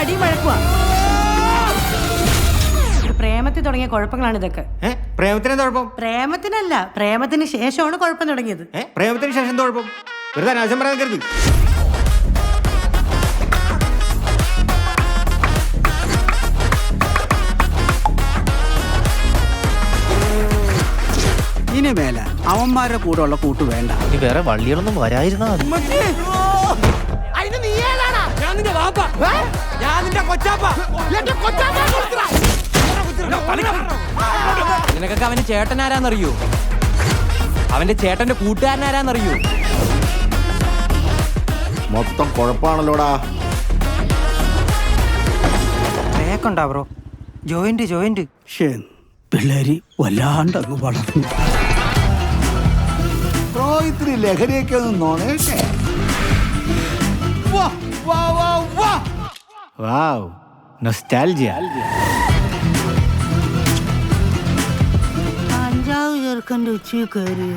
അടി വഴക്കുവാ. പ്രേമത്തിൽ തുടങ്ങിയ കുഴപ്പങ്ങളാണ് ഇതൊക്കെ. പ്രേമത്തിന് കുഴപ്പം? പ്രേമത്തിനല്ല, പ്രേമത്തിന് ശേഷമാണ് കുഴപ്പം തുടങ്ങിയത്. പ്രേമത്തിന് ശേഷം കുഴപ്പം? വെറുതെ അനാവശ്യം പറയാൻ കരുത്. ഇനി മേല അവന്മാരുടെ കൂടെ ഉള്ള കൂട്ട് വേണ്ട. ഇനി വേറെ വള്ളികളൊന്നും വരായിരുന്നാ മതി. നിനക്കൊക്കെ അവന്റെ ചേട്ടൻ ആരാന്നറിയോ? അവന്റെ ചേട്ടന്റെ കൂട്ടുകാരനാരാന്നറിയോ? മൊത്തം കുഴപ്പമാണല്ലോടാ. കേക്കുണ്ടാ ബ്രോ? ജോയിന്റ് പിള്ളേര് വല്ലാണ്ടങ്ങ് വളർന്നു. ഇത്തിരി ലഹരിയൊക്കെ ഒന്ന് നോണേട്ടെ. വാവ്, നൊസ്റ്റാൾജിയ. അഞ്ചാവ് ചെറുക്കൻ്റെ ഉച്ച കയറി.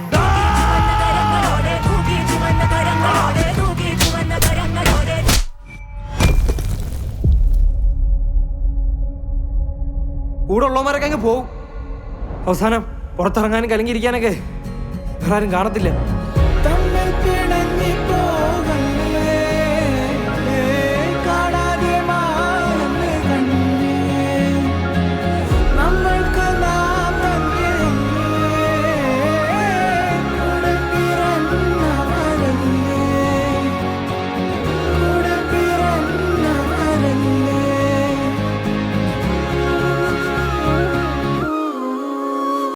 കൂടെ ഉള്ളവന്മാരൊക്കെ അങ്ങ് പോവും. അവസാനം പുറത്തിറങ്ങാനും കലങ്ങിയിരിക്കാനൊക്കെ വേറെ ആരും കാണത്തില്ല.